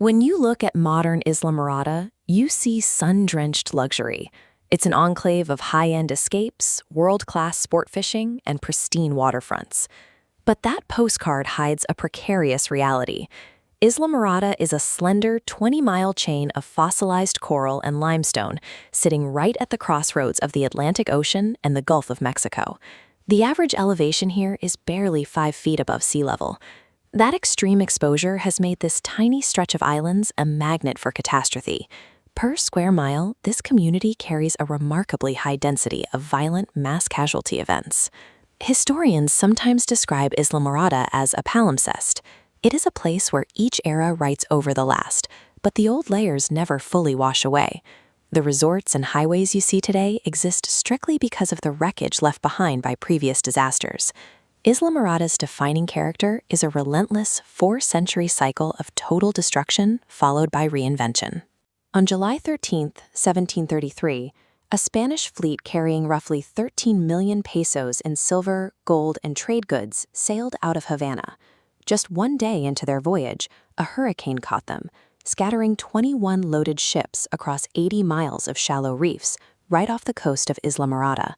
When you look at modern Islamorada, you see sun-drenched luxury. It's an enclave of high-end escapes, world-class sport fishing, and pristine waterfronts. But that postcard hides a precarious reality. Islamorada is a slender 20-mile chain of fossilized coral and limestone, sitting right at the crossroads of the Atlantic Ocean and the Gulf of Mexico. The average elevation here is barely 5 feet above sea level. That extreme exposure has made this tiny stretch of islands a magnet for catastrophe. Per square mile, this community carries a remarkably high density of violent mass casualty events. Historians sometimes describe Islamorada as a palimpsest. It is a place where each era writes over the last, but the old layers never fully wash away. The resorts and highways you see today exist strictly because of the wreckage left behind by previous disasters. Islamorada's defining character is a relentless 4-century cycle of total destruction followed by reinvention. On July 13, 1733, a Spanish fleet carrying roughly 13 million pesos in silver, gold, and trade goods sailed out of Havana. Just one day into their voyage, a hurricane caught them, scattering 21 loaded ships across 80 miles of shallow reefs right off the coast of Islamorada.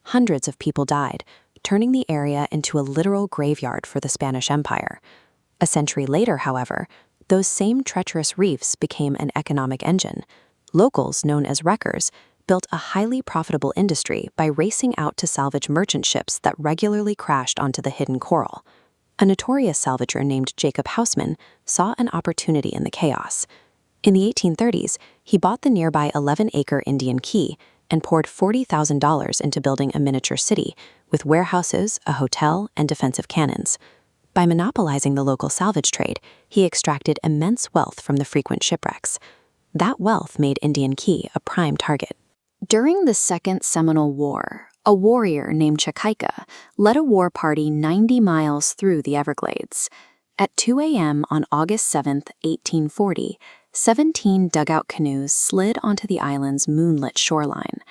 Hundreds of people died, turning the area into a literal graveyard for the Spanish Empire. A century later, however, those same treacherous reefs became an economic engine. Locals, known as wreckers, built a highly profitable industry by racing out to salvage merchant ships that regularly crashed onto the hidden coral. A notorious salvager named Jacob Hausman saw an opportunity in the chaos. In the 1830s, he bought the nearby 11-acre Indian Key and poured $40,000 into building a miniature city with warehouses, a hotel, and defensive cannons. By monopolizing the local salvage trade, he extracted immense wealth from the frequent shipwrecks. That wealth made Indian Key a prime target. During the Second Seminole War, a warrior named Chakaika led a war party 90 miles through the Everglades. At 2 a.m. on August 7, 1840, 17 dugout canoes slid onto the island's moonlit shoreline.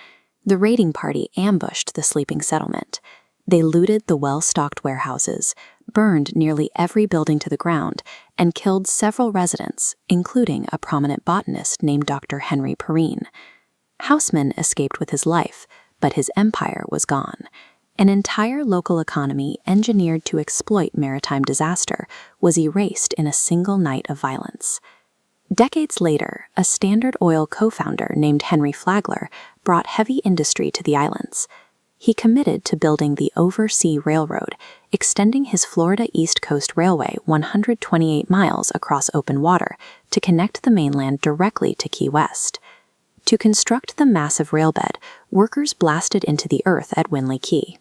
The raiding party ambushed the sleeping settlement. They looted the well-stocked warehouses, burned nearly every building to the ground, and killed several residents, including a prominent botanist named Dr. Henry Perrine. Hausman escaped with his life, but his empire was gone. An entire local economy engineered to exploit maritime disaster was erased in a single night of violence. Decades later, a Standard Oil co-founder named Henry Flagler brought heavy industry to the islands. He committed to building the Oversea Railroad, extending his Florida East Coast Railway 128 miles across open water to connect the mainland directly to Key West. To construct the massive railbed, workers blasted into the earth at Winley Key.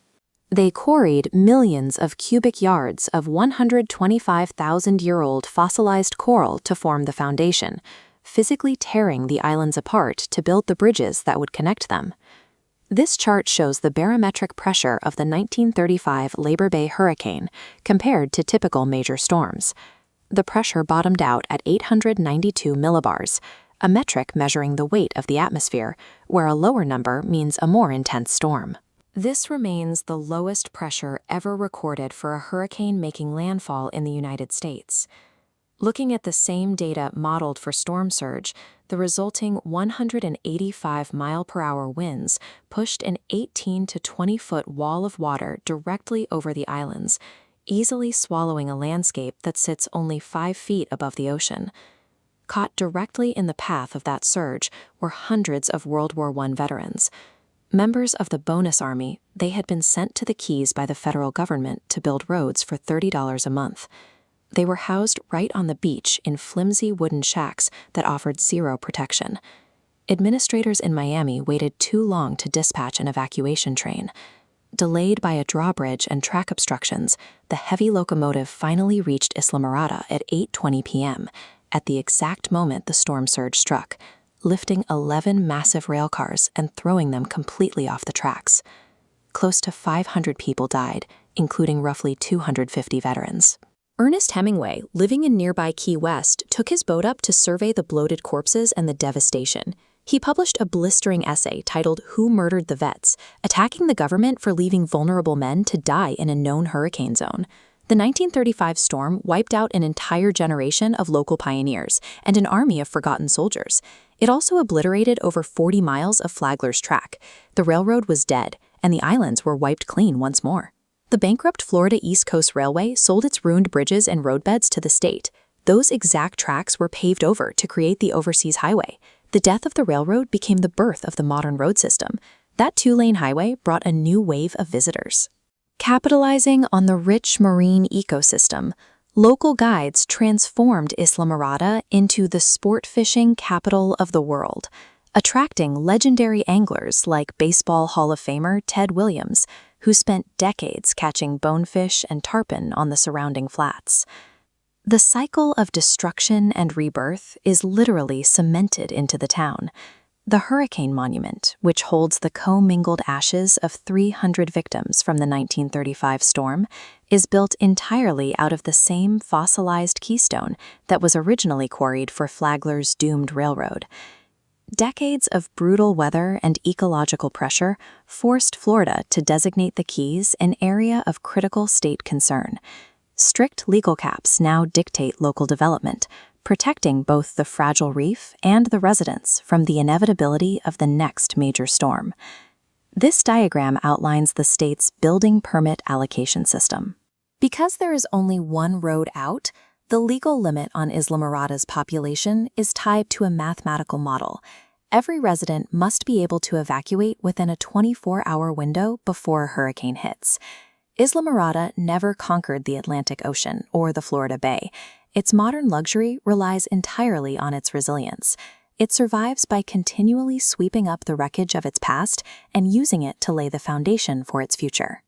They quarried millions of cubic yards of 125,000-year-old fossilized coral to form the foundation, physically tearing the islands apart to build the bridges that would connect them. This chart shows the barometric pressure of the 1935 Labor Bay hurricane compared to typical major storms. The pressure bottomed out at 892 millibars, a metric measuring the weight of the atmosphere, where a lower number means a more intense storm. This remains the lowest pressure ever recorded for a hurricane making landfall in the United States. Looking at the same data modeled for storm surge, the resulting 185-mile-per-hour winds pushed an 18 to 20-foot wall of water directly over the islands, easily swallowing a landscape that sits only 5 feet above the ocean. Caught directly in the path of that surge were hundreds of World War I veterans. Members of the Bonus Army, they had been sent to the Keys by the federal government to build roads for $30 a month. They were housed right on the beach in flimsy wooden shacks that offered zero protection. Administrators in Miami waited too long to dispatch an evacuation train. Delayed by a drawbridge and track obstructions, the heavy locomotive finally reached Islamorada at 8:20 p.m., at the exact moment the storm surge struck, lifting 11 massive railcars and throwing them completely off the tracks. Close to 500 people died, including roughly 250 veterans. Ernest Hemingway, living in nearby Key West, took his boat up to survey the bloated corpses and the devastation. He published a blistering essay titled "Who Murdered the Vets?", attacking the government for leaving vulnerable men to die in a known hurricane zone. The 1935 storm wiped out an entire generation of local pioneers and an army of forgotten soldiers. It also obliterated over 40 miles of Flagler's track. The railroad was dead, and the islands were wiped clean once more. The bankrupt Florida East Coast Railway sold its ruined bridges and roadbeds to the state. Those exact tracks were paved over to create the Overseas Highway. The death of the railroad became the birth of the modern road system. That two-lane highway brought a new wave of visitors. Capitalizing on the rich marine ecosystem, local guides transformed Islamorada into the sport fishing capital of the world, attracting legendary anglers like Baseball Hall of Famer Ted Williams, who spent decades catching bonefish and tarpon on the surrounding flats. The cycle of destruction and rebirth is literally cemented into the town. The Hurricane Monument, which holds the commingled ashes of 300 victims from the 1935 storm, is built entirely out of the same fossilized keystone that was originally quarried for Flagler's doomed railroad. Decades of brutal weather and ecological pressure forced Florida to designate the Keys an area of critical state concern. Strict legal caps now dictate local development, protecting both the fragile reef and the residents from the inevitability of the next major storm. This diagram outlines the state's building permit allocation system. Because there is only one road out, the legal limit on Islamorada's population is tied to a mathematical model. Every resident must be able to evacuate within a 24-hour window before a hurricane hits. Islamorada never conquered the Atlantic Ocean or the Florida Bay. Its modern luxury relies entirely on its resilience. It survives by continually sweeping up the wreckage of its past and using it to lay the foundation for its future.